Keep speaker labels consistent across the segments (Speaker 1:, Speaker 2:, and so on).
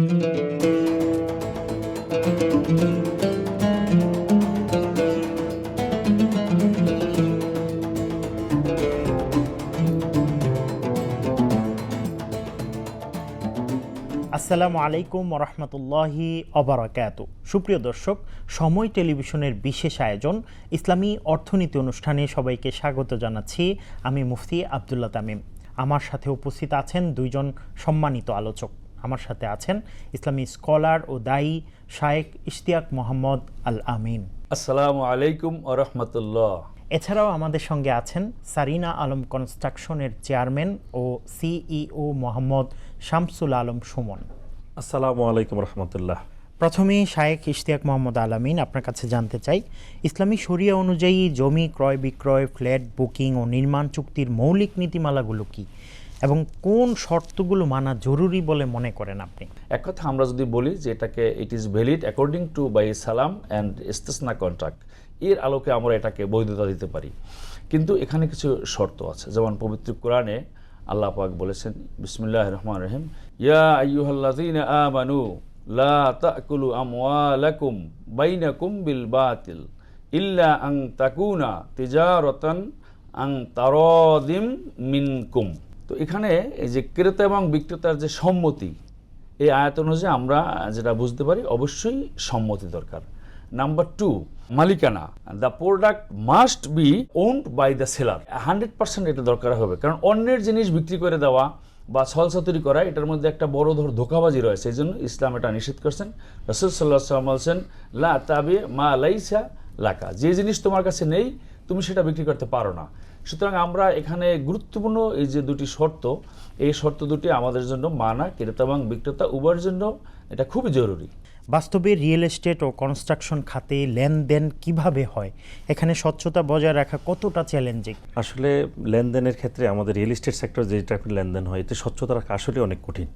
Speaker 1: আসসালামু আলাইকুম ওরহমতুল্লাহি অবরাকাতু। সুপ্রিয় দর্শক, সময় টেলিভিশনের বিশেষ আয়োজন ইসলামী অর্থনীতি অনুষ্ঠানে সবাইকে স্বাগত জানাচ্ছি। আমি মুফতি আবদুল্লাহ তামিম। আমার সাথে উপস্থিত আছেন দুইজন সম্মানিত আলোচক। আমার সাথে আছেন ইসলামী স্কলার ও দায়ী শায়েখ ইশতিয়াক মোহাম্মদ আল আমিন।
Speaker 2: আসসালামু আলাইকুম ওরহমতুল্লাহ।
Speaker 1: এছাড়াও আমাদের সঙ্গে আছেন সারিনা আলম কনস্ট্রাকশনের চেয়ারম্যান ও সিইও মোহাম্মদ শামসুল আলম সুমন।
Speaker 3: আসসালামু আলাইকুম রহমতুল্লাহ।
Speaker 1: প্রথমেই শায়েখ ইশতিয়াক মোহাম্মদ আলামিন, আপনার কাছে জানতে চাই, ইসলামী শরিয়া অনুযায়ী জমি ক্রয় বিক্রয়, ফ্ল্যাট বুকিং ও নির্মাণ চুক্তির মৌলিক নীতিমালাগুলো কি এবং কোন শর্তগুলো মানা জরুরি বলে মনে করেন আপনি?
Speaker 2: এক কথা আমরা যদি বলি যে এটাকে it is valid according to বাই সালাম অ্যান্ড ইস্তেসনা কন্ট্রাক্ট, এর আলোকে আমরা এটাকে বৈধতা দিতে পারি। কিন্তু এখানে কিছু শর্ত আছে। যেমন পবিত্র কোরআনে আল্লাহ পাক বলেছেন, বিসমিল্লাহির রহমানির রহিম, ইয়া আইয়ুহাল্লাযীনা আমানু লা তাকুলু আমওয়ালাকুম বাইনাকুম বিল বাতিল ইল্লা আন তাকুনা তিজারাতান আন তারাদিম মিনকুম। তো এখানে এই যে ক্রেতা এবং বিক্রেতার যে সম্মতি, এই আয়াত অনুযায়ী আমরা যেটা বুঝতে পারি অবশ্যই সম্মতি দরকার। নাম্বার 2, মালিকানা। The product must be owned by the seller. 100% এটা দরকার হবে, কারণ অন্যের জিনিস বিক্রি করে দেওয়া বা ছলচাতুরি করা, এটার মধ্যে একটা বড় ধোঁকাবাজি রয়েছে। এই জন্য ইসলাম এটা নিষেধ করছেন। রাসূল সাল্লাল্লাহু আলাইহি ওয়াসাল্লাম বলছেন, লা তাবি মা লাইসা লাকা, যে জিনিস তোমার কাছে নেই তুমি সেটা বিক্রি করতে পারো না। সুতরাং আমরা এখানে গুরুত্বপূর্ণ এই যে দুটি শর্ত, এই শর্ত দুটি আমাদের জন্য মানা, ক্রেতা এবং বিক্রেতা উভয়ের জন্য এটা খুবই জরুরি।
Speaker 1: বাস্তবে রিয়েল এস্টেট ও কনস্ট্রাকশন খাতে লেনদেন কিভাবে হয়, এখানে স্বচ্ছতা বজায় রাখা কতটা চ্যালেঞ্জিং?
Speaker 3: আসলে লেনদেনের ক্ষেত্রে আমাদের রিয়েল এস্টেট সেক্টর যে টাইপের লেনদেন হয়, এতে স্বচ্ছতা রাখা আসলে অনেক কঠিন।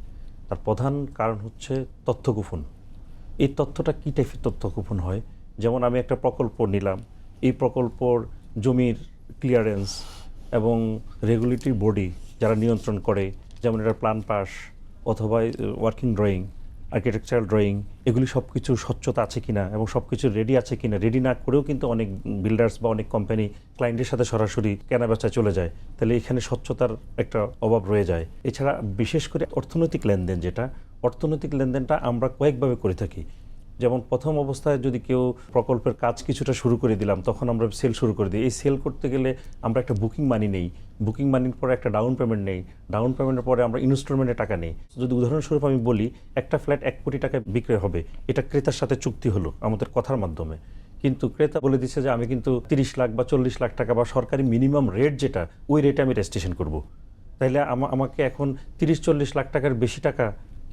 Speaker 3: তার প্রধান কারণ হচ্ছে তথ্য গোপন। এই তথ্যটা কী টাইপের তথ্য গোপন হয়? যেমন আমি একটা প্রকল্প নিলাম, এই প্রকল্পর জমির ক্লিয়ারেন্স এবং রেগুলেটরি বডি যারা নিয়ন্ত্রণ করে, যেমন এটা প্ল্যান পাস অথবা ওয়ার্কিং ড্রয়িং, আর্কিটেকচারাল ড্রয়িং, এগুলি সব কিছু স্বচ্ছতা আছে কিনা এবং সব কিছু রেডি আছে কিনা। রেডি না করেও কিন্তু অনেক বিল্ডার্স বা অনেক কোম্পানি ক্লায়েন্টের সাথে সরাসরি কেনাবেচায় চলে যায়, তাহলে এখানে স্বচ্ছতার একটা অভাব রয়ে যায়। এছাড়া বিশেষ করে অর্থনৈতিক লেনদেন, যেটা অর্থনৈতিক লেনদেনটা আমরা কয়েকভাবে করে থাকি। যেমন প্রথম অবস্থায় যদি কেউ প্রকল্পের কাজ কিছুটা শুরু করে দিলাম, তখন আমরা সেল শুরু করে দিই। এই সেল করতে গেলে আমরা একটা বুকিং মানি নেই, বুকিং মানির পরে একটা ডাউন পেমেন্ট নেই, ডাউন পেমেন্টের পরে আমরা ইনস্টলমেন্টের টাকা নেই। যদি উদাহরণস্বরূপ আমি বলি, একটা ফ্ল্যাট 1 কোটি টাকায় বিক্রয় হবে, এটা ক্রেতার সাথে চুক্তি হলো আমাদের কথার মাধ্যমে, কিন্তু ক্রেতা বলে দিচ্ছে যে আমি কিন্তু 30 লাখ বা 40 লাখ টাকা বা সরকারি মিনিমাম রেট যেটা, ওই রেটে আমি রেজিস্ট্রেশন করব। তাইলে আমাকে এখন 30-40 লাখ টাকার বেশি টাকা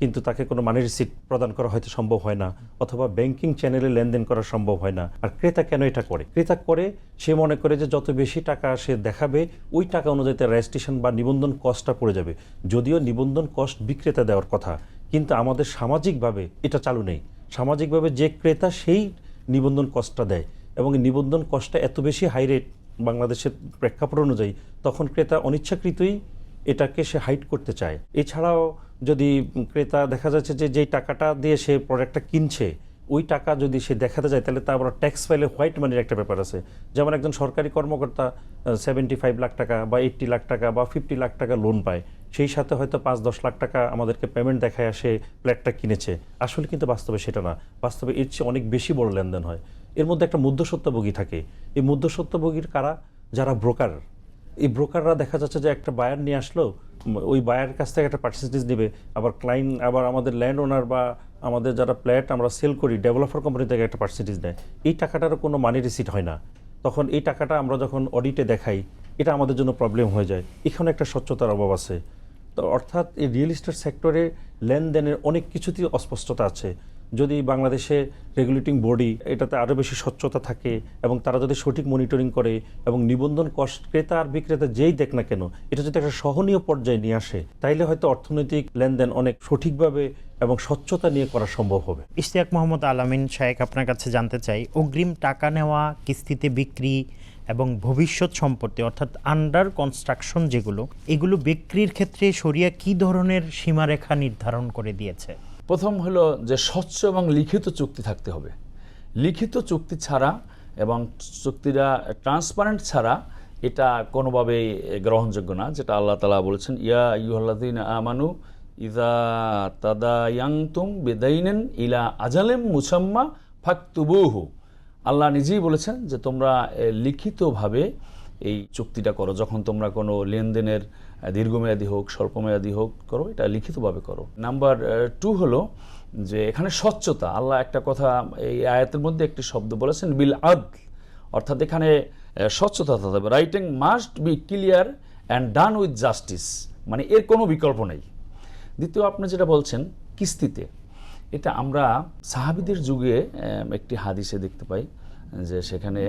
Speaker 3: কিন্তু তাকে কোনো মানি রিসিট প্রদান করা হয়তো সম্ভব হয় না, অথবা ব্যাংকিং চ্যানেলে লেনদেন করা সম্ভব হয় না। আর ক্রেতা কেন এটা করে? ক্রেতা করে সে মনে করে যে যত বেশি টাকা সে দেখাবে, ওই টাকা অনুযায়ী তার রেজিস্ট্রেশন বা নিবন্ধন কস্টটা পড়ে যাবে। যদিও নিবন্ধন কস্ট বিক্রেতা দেওয়ার কথা, কিন্তু আমাদের সামাজিকভাবে এটা চালু নেই। সামাজিকভাবে যে ক্রেতা সেই নিবন্ধন কস্টটা দেয়, এবং নিবন্ধন কস্টটা এত বেশি হাই রেট বাংলাদেশের প্রেক্ষাপট অনুযায়ী, তখন ক্রেতা অনিচ্ছাকৃতই এটাকে সে হাইড করতে চায়। এছাড়াও যদি ক্রেতা দেখা যাচ্ছে যে যেই টাকাটা দিয়ে সে প্রোডাক্টটা কিনছে, ওই টাকা যদি সে দেখাতে যায়, তাহলে তা আবার ট্যাক্স ফাইলে হোয়াইট মানির একটা ব্যাপার আছে। যেমন একজন সরকারি কর্মকর্তা 75 লাখ টাকা বা 80 লাখ টাকা বা 50 লাখ টাকা লোন পায়, সেই সাথে হয়তো 5-10 লাখ টাকা আমাদেরকে পেমেন্ট দেখায় আসে ফ্ল্যাটটা কিনেছে। আসলে কিন্তু বাস্তবে সেটা না, বাস্তবে এর চেয়ে অনেক বেশি বড় লেনদেন হয়। এর মধ্যে একটা মধ্যস্বত্বভোগী থাকে। এই মধ্যস্বত্বভোগীর কারা? যারা ব্রোকার। এই ব্রোকাররা দেখা যাচ্ছে যে একটা বায়ার নিয়ে আসলো, ওই বায়ার কাছ থেকে একটা পার্সেন্টেজ নেবে, আবার ক্লায়েন্ট আবার আমাদের ল্যান্ড ওনার বা আমাদের যারা ফ্ল্যাট আমরা সেল করি ডেভেলপার কোম্পানি থেকে একটা পার্সেন্টেজ নেয়। এই টাকাটারও কোনো মানি রিসিট হয় না। তখন এই টাকাটা আমরা যখন অডিটে দেখাই, এটা আমাদের জন্য প্রবলেম হয়ে যায়। এখানে একটা স্বচ্ছতার অভাব আছে। তো অর্থাৎ এই রিয়েল এস্টেট সেক্টরে লেনদেনের অনেক কিছুতেই অস্পষ্টতা আছে। যদি বাংলাদেশে রেগুলেটিং বডি এটাতে আরও বেশি স্বচ্ছতা থাকে এবং তারা যদি সঠিক মনিটরিং করে এবং নিবন্ধন কষ্ট ক্রেতা আর বিক্রেতা যেই দেখ না কেন, এটা যদি একটা সহনীয় পর্যায়ে নিয়ে আসে, তাইলে হয়তো অর্থনৈতিক লেনদেন অনেক সঠিকভাবে এবং স্বচ্ছতা নিয়ে করা সম্ভব হবে।
Speaker 1: ইশতিয়াক মোহাম্মদ আলামিন শায়েখ, আপনার কাছে জানতে চাই, অগ্রিম টাকা নেওয়া, কিস্তিতে বিক্রি এবং ভবিষ্যৎ সম্পত্তি অর্থাৎ আন্ডার কনস্ট্রাকশন যেগুলো, এগুলো বিক্রির ক্ষেত্রে শরিয়া কী ধরনের সীমারেখা নির্ধারণ করে দিয়েছে?
Speaker 2: প্রথম হলো যে স্বচ্ছ এবং লিখিত চুক্তি থাকতে হবে। লিখিত চুক্তি ছাড়া এবং চুক্তিটা ট্রান্সপারেন্ট ছাড়া এটা কোনোভাবেই গ্রহণযোগ্য না, যেটা আল্লাহ তাআলা বলেছেন, ইয়া আইয়ুহাল্লাযীনা আমানু ইযা তাদায়ানতুম বিদাইনিন ইলা আজালিম মুসাম্মা ফাকতুবুহু। আল্লাহ নিজেই বলেছেন যে তোমরা লিখিতভাবে এই চুক্তিটা করো, যখন তোমরা কোনো লেনদেনের দীর্ঘমেয়াদী হোক স্বল্পমেয়াদী হোক করো, এটা লিখিতভাবে করো। নাম্বার 2 হলো যে এখানে স্বচ্ছতা। আল্লাহ একটা কথা এই আয়াতের মধ্যে একটি শব্দ বলেছেন, বিল আদল, অর্থাৎ এখানে স্বচ্ছতা থাকতে হবে। Writing must be clear and done with justice, মানে এর কোনো বিকল্প নেই। দ্বিতীয়, আপনি যেটা বলছেন কিস্তিতে, এটা আমরা সাহাবীদের যুগে একটি হাদিসে দেখতে পাই যে সেখানে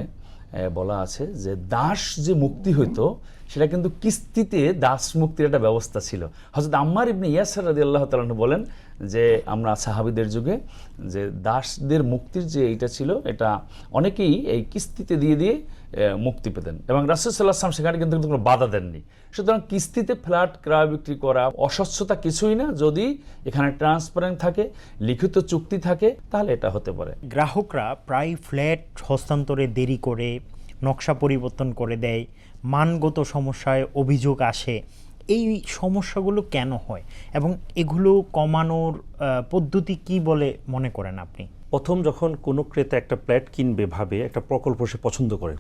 Speaker 2: বলা আছে যে দাস যে মুক্তি হইতো সেটা কিন্তু কিস্তিতে দাস মুক্তির একটা ব্যবস্থা ছিল। হযরত আম্মার ইবনে ইয়াসির রাদিয়াল্লাহু তাআলা আনহু বলেন যে আমরা সাহাবীদের যুগে যে দাসদের মুক্তির যে এইটা ছিল, এটা অনেকেই এই কিস্তিতে দিয়ে দিয়ে মুক্তি পেতেন এবং রাসূল সাল্লাল্লাহু আলাইহি ওয়াসাল্লাম সেখানে কিন্তু কোনো বাধা দেননি। সুতরাং কিস্তিতে ফ্ল্যাট ক্রয় বিক্রি করা অস্বচ্ছতা কিছুই না, যদি এখানে ট্রান্সপারেন্ট থাকে, লিখিত চুক্তি থাকে, তাহলে এটা হতে পারে।
Speaker 1: গ্রাহকরা প্রায় ফ্ল্যাট হস্তান্তরে দেরি করে, নকশা পরিবর্তন করে দেয়, মানগত সমস্যায় অভিযোগ আসে। এই সমস্যাগুলো কেন হয় এবং এগুলো কমানোর পদ্ধতি কি বলে মনে করেন আপনি?
Speaker 3: প্রথম যখন কোনো ক্রেতা একটা ফ্ল্যাট কিনবে ভাবে, একটা প্রকল্প সে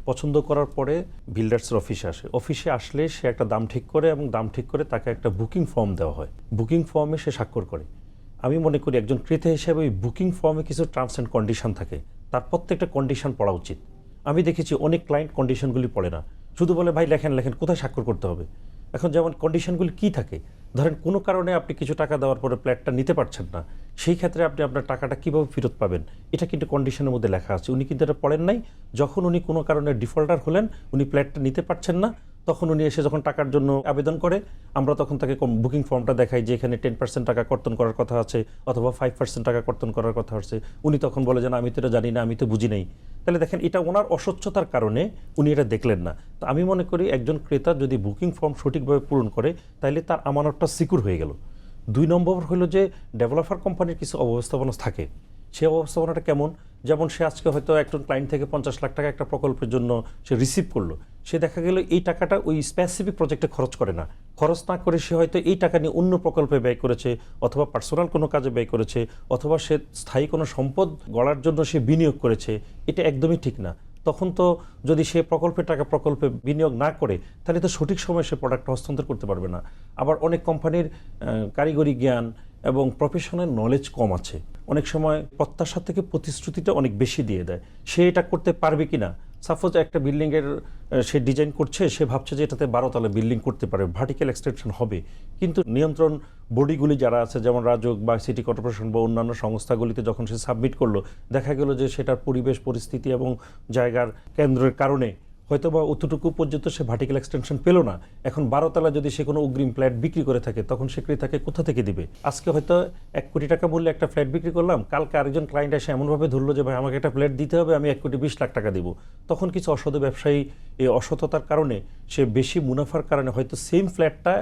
Speaker 3: পছন্দ করার পরে বিল্ডার্সের অফিসে আসলে সে একটা দাম ঠিক করে এবং দাম ঠিক করে তাকে একটা বুকিং ফর্ম দেওয়া হয়। বুকিং ফর্মে সে স্বাক্ষর করে। আমি মনে করি একজন ক্রেতা হিসেবে ওই বুকিং ফর্মে কিছু টার্মস অ্যান্ড কন্ডিশন থাকে, তার প্রত্যেকটা কন্ডিশন পড়া উচিত। আমি দেখেছি অনেক ক্লায়েন্ট কন্ডিশনগুলি পড়ে না, শুধু বলে ভাই লেখেন কোথায় স্বাক্ষর করতে হবে। এখন যেমন কন্ডিশনগুলি কী থাকে, ধরেন কোনো কারণে আপনি কিছু টাকা দেওয়ার পরে ফ্ল্যাটটা নিতে পারছেন না, সেই ক্ষেত্রে আপনি আপনার টাকাটা কীভাবে ফেরত পাবেন, এটা কিন্তু কন্ডিশনের মধ্যে লেখা আছে। উনি কিন্তু এটা পড়েন নাই। যখন উনি কোনো কারণে ডিফল্টার হলেন, উনি ফ্ল্যাটটা নিতে পারছেন না, তখন উনি এসে যখন টাকার জন্য আবেদন করে, আমরা তখন তাকে বুকিং ফর্মটা দেখাই যে এখানে 10% টাকা কর্তন করার কথা আছে অথবা 5% টাকা কর্তন করার কথা আছে। উনি তখন বলে যে আমি তো এটা জানি না, আমি তো বুঝি নাই। তাহলে দেখেন এটা ওনার অস্বচ্ছতার কারণে উনি এটা দেখলেন না। তো আমি মনে করি একজন ক্রেতা যদি বুকিং ফর্ম সঠিকভাবে পূরণ করে, তাহলে তার আমানতটা সিকিউর হয়ে গেল। 2 নম্বর হলো যে ডেভেলপার কোম্পানির কিছু অব্যবস্থাপনা থাকে। সেই অবস্থাপনাটা কেমন, যেমন সে আজকে হয়তো একজন ক্লায়েন্ট থেকে 50 লাখ টাকা একটা প্রকল্পের জন্য সে রিসিভ করলো, সে দেখা গেল এই টাকাটা ওই স্পেসিফিক প্রজেক্টে খরচ করে না। খরচ না করে সে হয়তো এই টাকা নিয়ে অন্য প্রকল্পে ব্যয় করেছে, অথবা পার্সোনাল কোনো কাজে ব্যয় করেছে, অথবা সে স্থায়ী কোনো সম্পদ গড়ার জন্য সে বিনিয়োগ করেছে। এটা একদমই ঠিক না। তখন তো যদি সে প্রকল্পের টাকা প্রকল্পে বিনিয়োগ না করে, তাহলে তো সঠিক সময়ে সে প্রোডাক্টটা হস্তান্তর করতে পারবে না। আবার অনেক কোম্পানির কারিগরি জ্ঞান এবং প্রফেশনাল নলেজ কম আছে। অনেক সময় প্রত্যাশা থেকে প্রতিশ্রুতিটা অনেক বেশি দিয়ে দেয়। সে এটা করতে পারবে কি না, সাপোজ একটা বিল্ডিংয়ের সে ডিজাইন করছে, সে ভাবছে যে এটাতে 12 তলা বিল্ডিং করতে পারে, ভার্টিক্যাল এক্সটেনশন হবে, কিন্তু নিয়ন্ত্রণ বডিগুলি যারা আছে যেমন রাজউক বা সিটি কর্পোরেশন বা অন্যান্য সংস্থাগুলিতে যখন সে সাবমিট করলো, দেখা গেল যে সেটার পরিবেশ পরিস্থিতি এবং জায়গার কেন্দ্রের কারণে হয়তো বা অতটুকু পর্যন্ত সে ভার্টিক্যাল এক্সটেনশন পেল না। এখন 12 তলা যদি সে কোনো অগ্রিম ফ্ল্যাট বিক্রি করে থাকে, তখন সে ক্রেতাকে কোথা থেকে দিবে? আজকে হয়তো 1 কোটি টাকা মূল্যে একটা ফ্ল্যাট বিক্রি করলাম, কালকে আরেকজন ক্লায়েন্ট এসে এমনভাবে ধরলো যে ভাই আমাকে একটা ফ্ল্যাট দিতে হবে, আমি 1,20,00,000 টাকা দিব। তখন কিছু অসাধু ব্যবসায়ী এই অসততার কারণে সে বেশি মুনাফার কারণে হয়তো সেম ফ্ল্যাটটা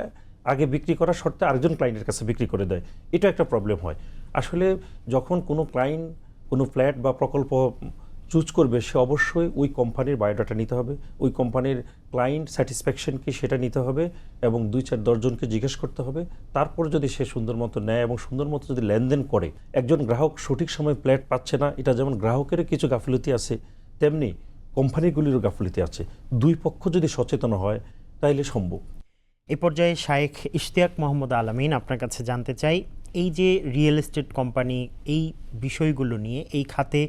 Speaker 3: আগে বিক্রি করার শর্তে আরেকজন ক্লায়েন্টের কাছে বিক্রি করে দেয়। এটা একটা প্রবলেম হয়। আসলে যখন কোনো ক্লায়েন্ট কোনো ফ্ল্যাট বা প্রকল্প চুজ করবে, সে অবশ্যই ওই কোম্পানির বায়োডাটা নিতে হবে, ওই কোম্পানির ক্লায়েন্ট স্যাটিসফ্যাকশন কি সেটা নিতে হবে এবং 2-4-10 জনকে জিজ্ঞেস করতে হবে। তারপর যদি সে সুন্দর মতো নেয় এবং সুন্দর মতো যদি লেনদেন করে, একজন গ্রাহক সঠিক সময় ফ্ল্যাট পাচ্ছে না, এটা যেমন গ্রাহকেরও কিছু গাফিলতি আছে, তেমনি কোম্পানিগুলিরও গাফিলতি আছে। 2 পক্ষ যদি সচেতন হয় তাইলে সম্ভব।
Speaker 1: এই পর্যায়ে শায়েখ ইশতিয়াক মোহাম্মদ আলামিন, আপনার কাছে জানতে চাই, এই যে রিয়েল এস্টেট কোম্পানি এই বিষয়গুলো নিয়ে, এই খাতে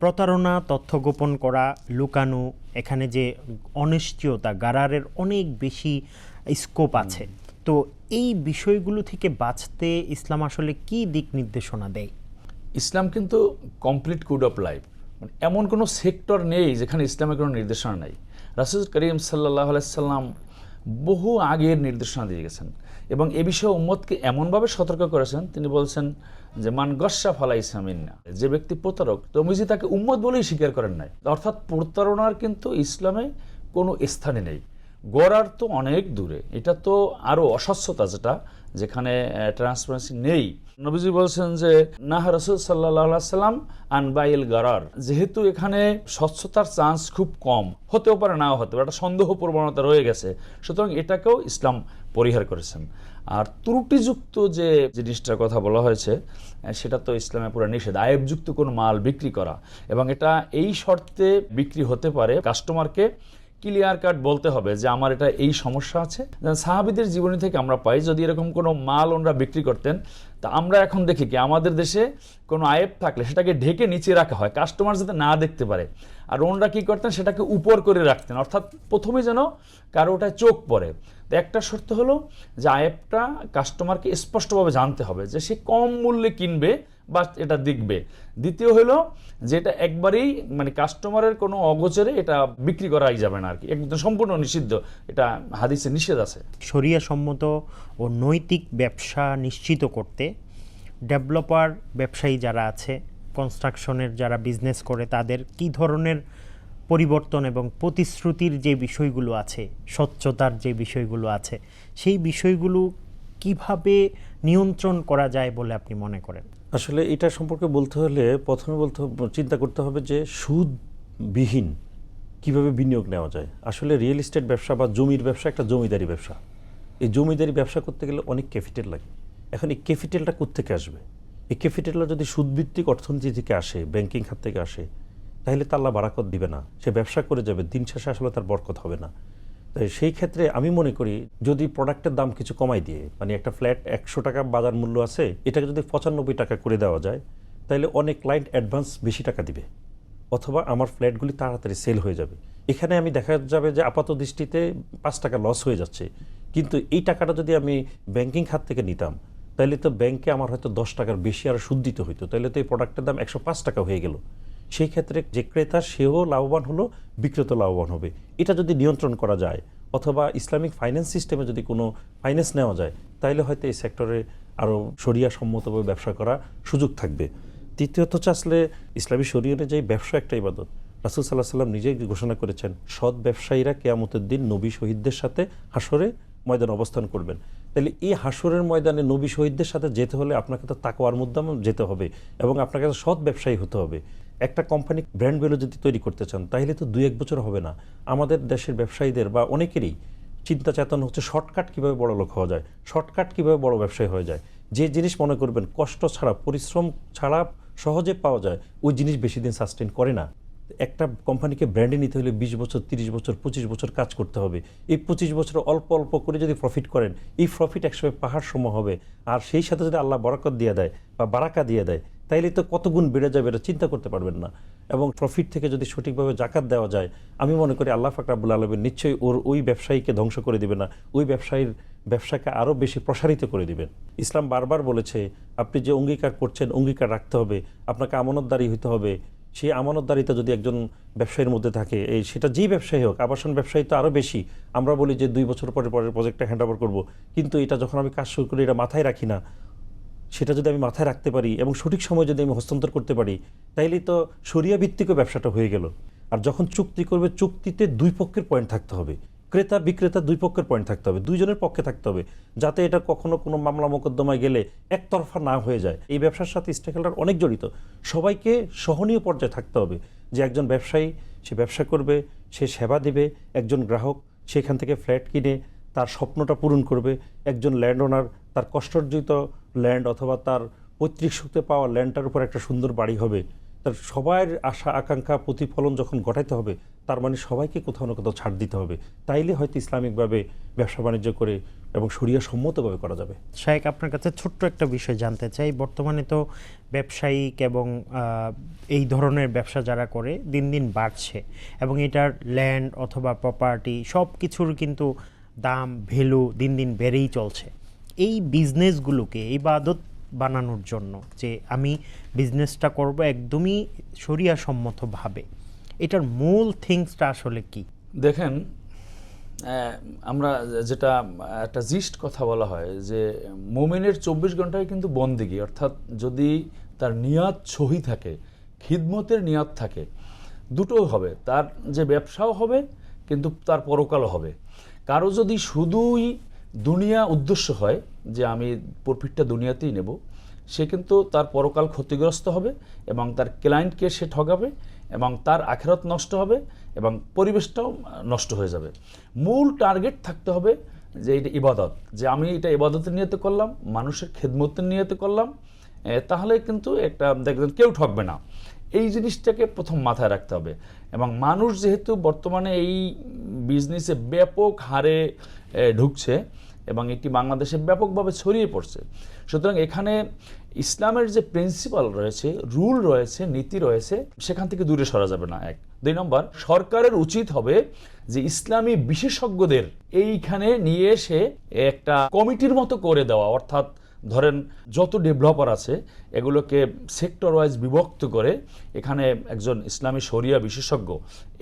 Speaker 1: প্রতারণা, তথ্য গোপন করা, লুকানো, এখানে যে অনিশ্চয়তা, গারারের অনেক বেশি স্কোপ আছে, তো এই বিষয়গুলো থেকে বাঁচতে ইসলাম আসলে কি দিক নির্দেশনা দেয়?
Speaker 2: ইসলাম কিন্তু কমপ্লিট কোড অফ লাইফ, মানে এমন কোনো সেক্টর নেই যেখানে ইসলামের কোনো নির্দেশনা নাই। রাসূল করিম সাল্লাল্লাহু আলাইহি সাল্লাম বহু আগের নির্দেশনা দিয়ে গেছেন এবং এ বিষয়ে উম্মতকে এমনভাবে সতর্ক করেছেন, তিনি বলছেন যে মান গস্যা ফালাইসা মিন্না, যে ব্যক্তি প্রতারক তমিজি তাকে উম্মত বলেই স্বীকার করেন নাই। অর্থাৎ প্রতারণার কিন্তু ইসলামে কোনো স্থানে নেই। গড়ার তো অনেক দূরে, এটা তো আরও অস্বচ্ছতা, যেখানে ট্রান্সপারেন্সি নেই। নবীজি বলছেন যে নাহ রাসূল সাল্লাল্লাহু আলাইহি সাল্লাম আন বাইল গারার, যেহেতু এখানে স্বচ্ছতার চান্স খুব কম, হতেও পারে নাও হতে পারে, একটা সন্দেহ প্রবণতা রয়ে গেছে, সুতরাং এটাকেও ইসলাম পরিহার করেছেন। আর ত্রুটিযুক্ত যে জিনিসটার কথা বলা হয়েছে সেটা তো ইসলামে পুরো নিষেধ, আয়েবযুক্ত কোনো মাল বিক্রি করা, এবং এটা এই শর্তে বিক্রি হতে পারে কাস্টমারকে ক্লিয়ার কাট বলতে হবে যে আমার এটা এই সমস্যা আছে। সাহাবীদের জীবনী থেকে আমরা পাই যদি এরকম কোনো মাল ওনারা বিক্রি করতেন, তা আমরা এখন দেখি কি আমাদের দেশে কোনো আয়েব থাকলে সেটাকে ঢেকে নিচে রাখা হয়, কাস্টমার যাতে না দেখতে পারে, আর ওনারা কী করতেন সেটাকে উপর করে রাখতেন, অর্থাৎ প্রথমে যেন কারো ওটায় চোখ পড়ে। তো একটা শর্ত হলো যে আয়েবটা কাস্টমারকে স্পষ্টভাবে জানতে হবে যে সে কম মূল্যে কিনবে বা এটা দেখবে। দ্বিতীয় হলো যে এটা একবারেই মানে কাস্টমারের কোনো অগোচরে এটা বিক্রি করাই যাবে না আর কি, একদম সম্পূর্ণ নিষিদ্ধ, এটা হাদিসে নিষেধ আছে।
Speaker 1: শরিয়া সম্মত ও নৈতিক ব্যবসা নিশ্চিত করতে ডেভেলপার ব্যবসায়ী যারা আছে, কনস্ট্রাকশনের যারা বিজনেস করে, তাদের কি ধরনের পরিবর্তন এবং প্রতিশ্রুতির যে বিষয়গুলো আছে, স্বচ্ছতার যে বিষয়গুলো আছে, সেই বিষয়গুলো কিভাবে নিয়ন্ত্রণ করা যায় বলে আপনি মনে করেন?
Speaker 3: আসলে এটা সম্পর্কে বলতে হলে প্রথমে চিন্তা করতে হবে যে সুদবিহীন কিভাবে বিনিয়োগ নেওয়া যায়। আসলে রিয়েল এস্টেট ব্যবসা বা জমির ব্যবসা একটা জমিদারি ব্যবসা। এই জমিদারি ব্যবসা করতে গেলে অনেক ক্যাপিটাল লাগে। এখন এই ক্যাপিটালটা কোত্থেকে আসবে? এই ক্যাপিটালটা যদি সুদভিত্তিক অর্থনীতি থেকে আসে, ব্যাংকিং খাত থেকে আসে, তাহলে তো আল্লাহ বারাকত দিবে না, সে ব্যবসা করে যাবে, দিন শেষে আসলে তার বরকত হবে না। তাই সেই ক্ষেত্রে আমি মনে করি যদি প্রোডাক্টের দাম কিছু কমাই দিয়ে, মানে একটা ফ্ল্যাট 100 টাকা বাজার মূল্য আছে, এটাকে যদি 95 টাকা করে দেওয়া যায়, তাহলে অনেক ক্লায়েন্ট অ্যাডভান্স বেশি টাকা দিবে, অথবা আমার ফ্ল্যাটগুলি তাড়াতাড়ি সেল হয়ে যাবে। এখানে আমি দেখা যাবে যে আপাত দৃষ্টিতে 5 টাকা লস হয়ে যাচ্ছে, কিন্তু এই টাকাটা যদি আমি ব্যাংকিং খাত থেকে নিতাম, তাহলে তো ব্যাংকে আমার হয়তো 10 টাকার বেশি আরও সুদ দিতে হইতো, তাহলে তো এই প্রোডাক্টের দাম 105 টাকা হয়ে গেল। সেই ক্ষেত্রে যে ক্রেতা সেও লাভবান হলো, বিক্রেতা লাভবান হবে। এটা যদি নিয়ন্ত্রণ করা যায়, অথবা ইসলামিক ফাইন্যান্স সিস্টেমে যদি কোনো ফাইন্যান্স নেওয়া যায়, তাহলে হয়তো এই সেক্টরে আরও শরিয়া সম্মতভাবে ব্যবসা করার সুযোগ থাকবে। তৃতীয়ত হচ্ছে আসলে ইসলামী শরিয়া অনুযায়ী ব্যবসা একটা ইবাদত। রাসূল সাল্লাল্লাহু আলাইহি ওয়াসাল্লাম নিজেই ঘোষণা করেছেন, সৎ ব্যবসায়ীরা কিয়ামতের দিন নবী শহীদদের সাথে হাসরে ময়দানে অবস্থান করবেন। তাহলে এই হাসরের ময়দানে নবী শহীদদের সাথে যেতে হলে আপনাকে তো তাকওয়ার মধ্যে যেতে হবে, এবং আপনাকে সৎ ব্যবসায়ী হতে হবে। একটা কোম্পানি ব্র্যান্ড ভ্যালু যদি তৈরি করতে চান, তাহলে তো 2-1 বছর হবে না। আমাদের দেশের ব্যবসায়ীদের বা অনেকেরই চিন্তা চেতনা হচ্ছে শর্টকাট কীভাবে বড় লোক হওয়া যায়, শর্টকাট কীভাবে বড় ব্যবসায়ী হয়ে যায়। যে জিনিস মনে করবেন কষ্ট ছাড়া, পরিশ্রম ছাড়া সহজে পাওয়া যায়, ওই জিনিস বেশি দিন সাস্টেন করে না। একটা কোম্পানিকে ব্র্যান্ডে নিতে হলে 20 বছর, 30 বছর, 25 বছর কাজ করতে হবে। এই 25 বছর অল্প অল্প করে যদি প্রফিট করেন, এই প্রফিট একসময় পাহাড় সম হবে। আর সেই সাথে যদি আল্লাহ বরকত দিয়ে দেয় বা বারাকা দিয়ে দেয়, তাইলে তো কত গুণ বেড়ে যাবে এটা চিন্তা করতে পারবেন না। এবং প্রফিট থেকে যদি সঠিকভাবে জাকাত দেওয়া যায়, আমি মনে করি আল্লাহ পাক রাব্বুল আলামিন নিশ্চয়ই ওই ব্যবসায়ীকে ধ্বংস করে দিবে না, ওই ব্যবসায়ীর ব্যবসাকে আরও বেশি প্রসারিত করে দিবেন। ইসলাম বারবার বলেছে আপনি যে অঙ্গীকার করছেন অঙ্গীকার রাখতে হবে, আপনাকে আমানতদারি হতে হবে। সেই আমানতদারিতা যদি একজন ব্যবসায়ীর মধ্যে থাকে, সেটা যেই ব্যবসায়ী হোক, আবাসন ব্যবসায়ী তো আরও বেশি। আমরা বলি যে 2 বছর পরে প্রজেক্টটা হ্যান্ড ওভার করবো, কিন্তু এটা যখন আমি কাজ শুরু করি এটা মাথায় রাখি না। সেটা যদি আমি মাথায় রাখতে পারি এবং সঠিক সময় যদি আমি হস্তান্তর করতে পারি, তাইলেই তো শরিয়া ভিত্তিক ব্যবসাটা হয়ে গেল। আর যখন চুক্তি করবে, চুক্তিতে 2 পক্ষের পয়েন্ট থাকতে হবে, ক্রেতা বিক্রেতা 2 পক্ষের পয়েন্ট থাকতে হবে, 2 জনের পক্ষে থাকতে হবে, যাতে এটা কখনো কোনো মামলা মোকদ্দমায় গেলে একতরফা না হয়ে যায়। এই ব্যবসার সাথে স্টেক হোল্ডার অনেক জড়িত, সবাইকে সহনীয় পর্যায়ে থাকতে হবে। যে একজন ব্যবসায়ী সে ব্যবসা করবে, সে সেবা দেবে, একজন গ্রাহক সেখান থেকে ফ্ল্যাট কিনে তার স্বপ্নটা পূরণ করবে, একজন ল্যান্ড ওনার তার কষ্টার্জিত ল্যান্ড অথবা তার পৈতৃক সূত্রে পাওয়া ল্যান্ডটার উপর একটা সুন্দর বাড়ি হবে। তার সবার আশা আকাঙ্ক্ষা প্রতিফলন যখন ঘটাইতে হবে, তার মানে সবাইকে কোথাও না কোথাও ছাড় দিতে হবে। তাইলে হয়তো ইসলামিকভাবে ব্যবসা বাণিজ্য করে এবং শরিয়া সম্মতভাবে করা যাবে।
Speaker 1: শায়েখ, আপনার কাছে ছোট্ট একটা বিষয় জানতে চাই। বর্তমানে তো ব্যবসায়িক এবং এই ধরনের ব্যবসা যারা করে দিন দিন বাড়ছে, এবং এটার ল্যান্ড অথবা প্রপার্টি সব কিছুর কিন্তু দাম ভ্যালু দিন দিন বেড়েই চলছে। এই বিজনেসগুলোকে ইবাদত বানানোর জন্য যে আমি বিজনেসটা করব একদমই শরিয়া সম্মতভাবে, এটার মূল থিংসটা আসলে কি?
Speaker 2: দেখেন, আমরা যেটা একটা জিস্ট কথা বলা হয় যে মুমিনের 24 ঘন্টায় কিন্তু বন্দেগী, অর্থাৎ যদি তার নিয়াত সহি থাকে, খিদমতের নিয়াত থাকে, দুটো হবে, তার যে ব্যবসাও হবে কিন্তু তার পরকালও হবে। কারো যদি শুধুই দুনিয়া উদ্দেশ্য হয় যে আমি প্রফিটটা দুনিয়াতেই নেব, সে কিন্তু তার পরকাল ক্ষতিগ্রস্ত হবে এবং তার ক্লায়েন্টকে সে ঠকাবে এবং তার আখিরাত নষ্ট হবে এবং পরিবেশটাও নষ্ট হয়ে যাবে। মূল টার্গেট থাকতে হবে যে এটা ইবাদত, যে আমি এটা ইবাদতের নিয়তে করলাম, মানুষের খেদমতের নিয়তে করলাম, তাহলে কিন্তু একটা দেখবেন কেউ ঠকবে না। এই জিনিসটাকে প্রথম মাথায় রাখতে হবে। এবং মানুষ যেহেতু বর্তমানে এই বিজনেসে ব্যাপক হারে ঢুকছে এবং এটি বাংলাদেশে ব্যাপকভাবে ছড়িয়ে পড়ছে, সুতরাং এখানে ইসলামের যে প্রিন্সিপাল রয়েছে, রুল রয়েছে, নীতি রয়েছে, সেখান থেকে দূরে সরা যাবে না। 1, 2 নম্বর, সরকারের উচিত হবে যে ইসলামী বিশেষজ্ঞদের এইখানে নিয়ে এসে একটা কমিটির মতো করে দেওয়া, অর্থাৎ ধরেন যত ডেভেলপার আছে এগুলোকে সেক্টর ওয়াইজ বিভক্ত করে এখানে একজন ইসলামী শরিয়া বিশেষজ্ঞ,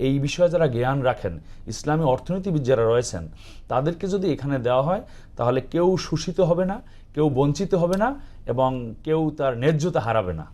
Speaker 2: এই বিষয়ে যারা জ্ঞান রাখেন, ইসলামী অর্থনীতিবিদ যারা রয়েছেন, তাদেরকে যদি এখানে দেওয়া হয় তাহলে কেউ শোষিত হবে না, কেউ বঞ্চিত হবে না এবং কেউ তার ন্যায্যতা হারাবে না।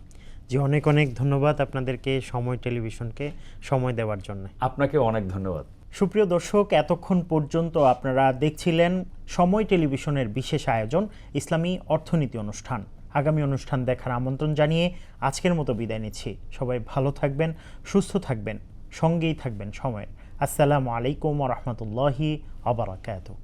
Speaker 1: জি, অনেক অনেক ধন্যবাদ আপনাদেরকে, সময় টেলিভিশনকে সময় দেওয়ার জন্য।
Speaker 2: আপনাকে অনেক ধন্যবাদ।
Speaker 1: সুপ্রিয় দর্শক, এতক্ষণ পর্যন্ত আপনারা দেখছিলেন সময় টেলিভিশনের বিশেষ আয়োজন ইসলামী অর্থনীতি অনুষ্ঠান। আগামী অনুষ্ঠান দেখার আমন্ত্রণ জানিয়ে আজকের মতো বিদায় নিচ্ছি। সবাই ভালো থাকবেন, সুস্থ থাকবেন, সঙ্গেই থাকবেন সময়ের। আসসালামু আলাইকুম ওয়া রাহমাতুল্লাহি ওয়া বারাকাতুহু।